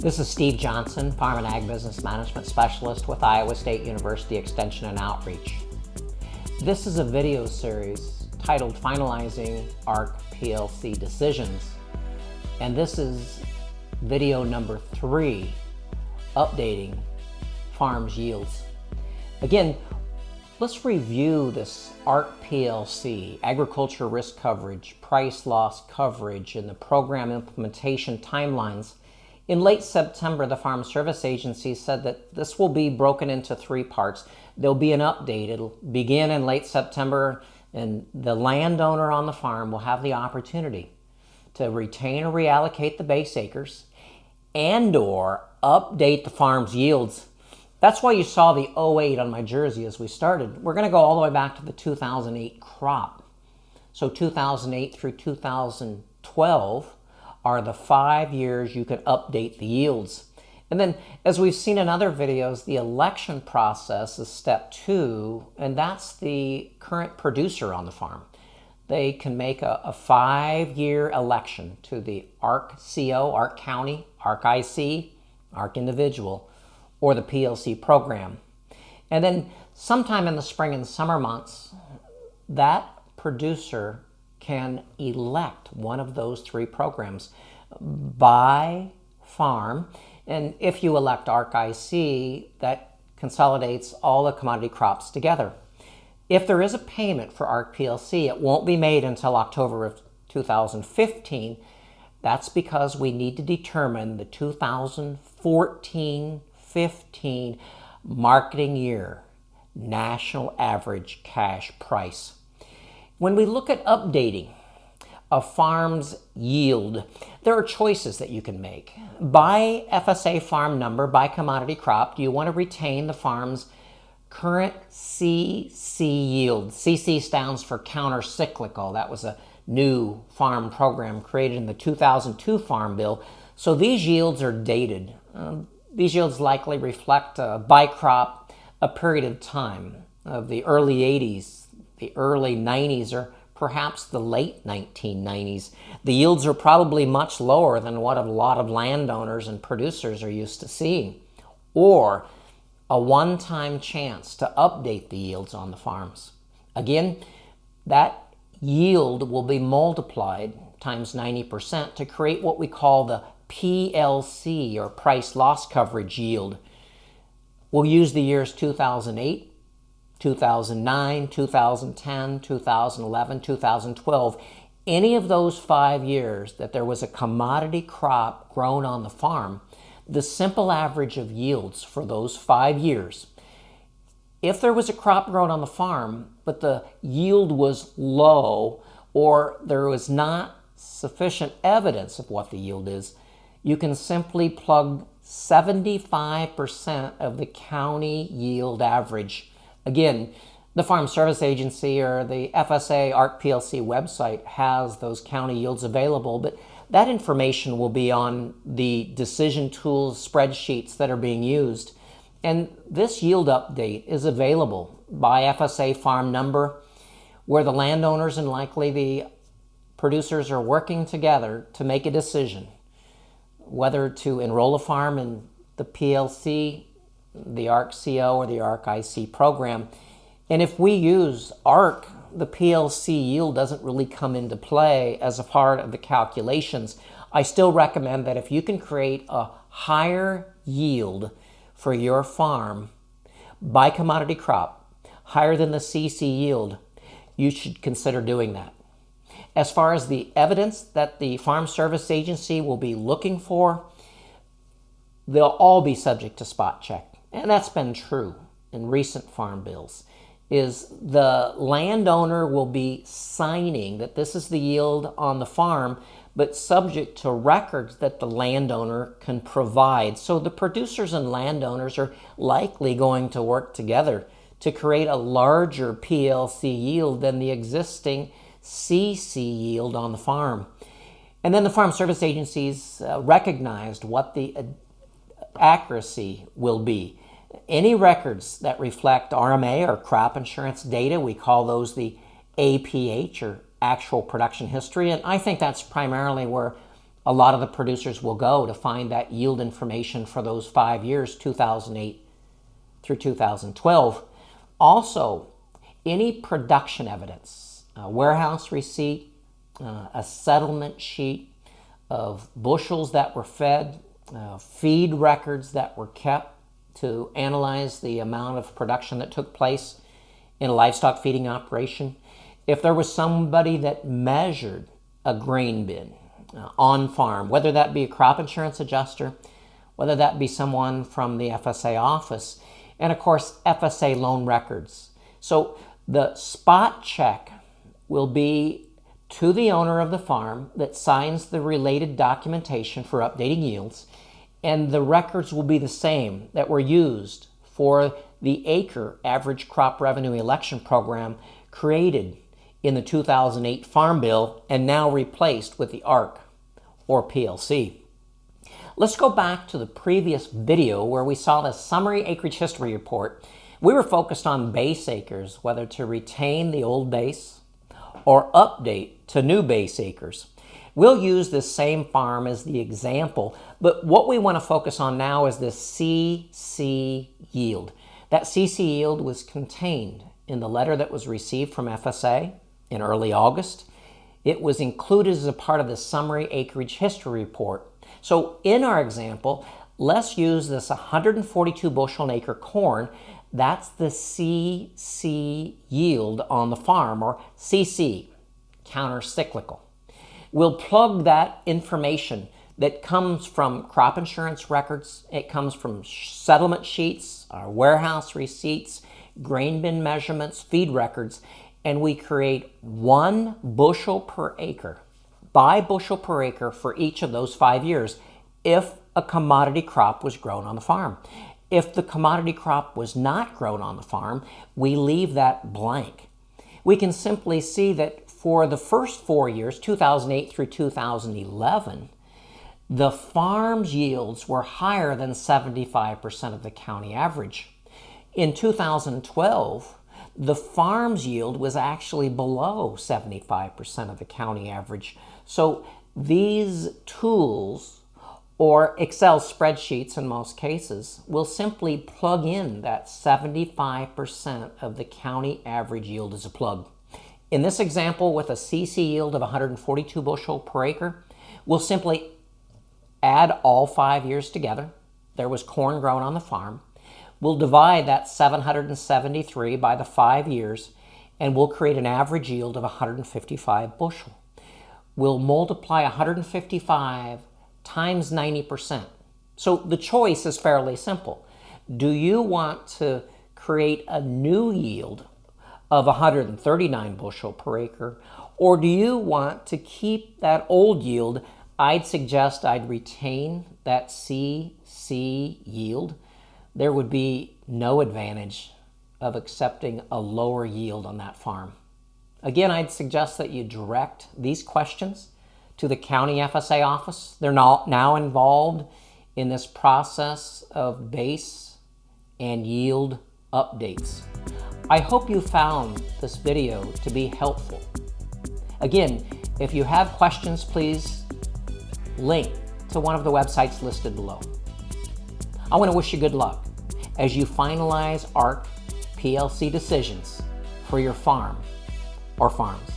This is Steve Johnson, Farm and Ag Business Management Specialist with Iowa State University Extension and Outreach. This is a video series titled Finalizing ARC PLC Decisions, and this is video number 3, Updating Farms Yields. Again, let's review this ARC PLC, Agriculture Risk Coverage, Price Loss Coverage, and the program implementation timelines. In late September, the Farm Service Agency said that this will be broken into 3 parts. There'll be an update. It'll begin in late September, and the landowner on the farm will have the opportunity to retain or reallocate the base acres and or update the farm's yields. That's why you saw the 08 on my jersey as we started. We're going to go all the way back to the 2008 crop. So 2008 through 2012 are the 5 years you can update the yields. And then, as we've seen in other videos, the election process is step 2, and that's the current producer on the farm. They can make a 5-year election to the ARC CO, ARC County, ARC IC, ARC Individual, or the PLC program. And then sometime in the spring and summer months, that producer can elect one of those 3 programs by farm. And if you elect ARC IC, that consolidates all the commodity crops together. If there is a payment for ARC PLC, it won't be made until October of 2015. That's because we need to determine the 2014-15 marketing year national average cash price. When we look at updating a farm's yield, there are choices that you can make. By FSA farm number, by commodity crop, do you want to retain the farm's current CC yield? CC stands for counter-cyclical. That was a new farm program created in the 2002 Farm Bill. So these yields are dated. These yields likely reflect by crop a period of time of the early 80s, the early 90s, or perhaps the late 1990s. The yields are probably much lower than what a lot of landowners and producers are used to seeing, or a one-time chance to update the yields on the farms. Again, that yield will be multiplied times 90% to create what we call the PLC, or price loss coverage yield. We'll use the years 2008, 2009, 2010, 2011, 2012. Any of those 5 years that there was a commodity crop grown on the farm, the simple average of yields for those 5 years. If there was a crop grown on the farm, but the yield was low, or there was not sufficient evidence of what the yield is, you can simply plug 75% of the county yield average. Again, the Farm Service Agency or the FSA ARC PLC website has those county yields available, but that information will be on the decision tools spreadsheets that are being used. And this yield update is available by FSA farm number, where the landowners and likely the producers are working together to make a decision whether to enroll a farm in the PLC, the ARC CO, or the ARC IC program. And if we use ARC, the PLC yield doesn't really come into play as a part of the calculations. I still recommend that if you can create a higher yield for your farm by commodity crop, higher than the CC yield, you should consider doing that. As far as the evidence that the Farm Service Agency will be looking for, they'll all be subject to spot check. And that's been true in recent farm bills, is the landowner will be signing that this is the yield on the farm, but subject to records that the landowner can provide. So the producers and landowners are likely going to work together to create a larger PLC yield than the existing CC yield on the farm. And then the Farm Service Agencies recognized what the accuracy will be. Any records that reflect RMA or crop insurance data, we call those the APH, or actual production history. And I think that's primarily where a lot of the producers will go to find that yield information for those 5 years, 2008 through 2012. Also, any production evidence, a warehouse receipt, a settlement sheet of bushels that were fed, feed records that were kept to analyze the amount of production that took place in a livestock feeding operation. If there was somebody that measured a grain bin on farm, whether that be a crop insurance adjuster, whether that be someone from the FSA office, and of course FSA loan records. So the spot check will be to the owner of the farm that signs the related documentation for updating yields, and the records will be the same that were used for the acre average crop revenue election program created in the 2008 Farm Bill and now replaced with the ARC or PLC. Let's go back to the previous video where we saw the summary acreage history report. We were focused on base acres, whether to retain the old base or update to new base acres. We'll use this same farm as the example, but what we want to focus on now is the CC yield. That CC yield was contained in the letter that was received from FSA in early August. It was included as a part of the summary acreage history report. So in our example, let's use this 142 bushel an acre corn. That's the CC yield on the farm, or CC, counter-cyclical. We'll plug that information that comes from crop insurance records. It comes from settlement sheets, our warehouse receipts, grain bin measurements, feed records, and we create 1 bushel per acre, by bushel per acre for each of those 5 years if a commodity crop was grown on the farm. If the commodity crop was not grown on the farm, we leave that blank. We can simply see that for the first 4 years, 2008 through 2011, the farm's yields were higher than 75% of the county average. In 2012, the farm's yield was actually below 75% of the county average. So these tools, or Excel spreadsheets in most cases, will simply plug in that 75% of the county average yield as a plug. In this example, with a CC yield of 142 bushel per acre, we'll simply add all 5 years together. There was corn grown on the farm. We'll divide that 773 by the 5 years, and we'll create an average yield of 155 bushel. We'll multiply 155 times 90%. So the choice is fairly simple. Do you want to create a new yield of 139 bushel per acre, or do you want to keep that old yield? I'd suggest I'd retain that CC yield. There would be no advantage of accepting a lower yield on that farm. Again, I'd suggest that you direct these questions to the county FSA office. They're now involved in this process of base and yield updates. I hope you found this video to be helpful. Again, if you have questions, please link to one of the websites listed below. I want to wish you good luck as you finalize ARC PLC decisions for your farm or farms.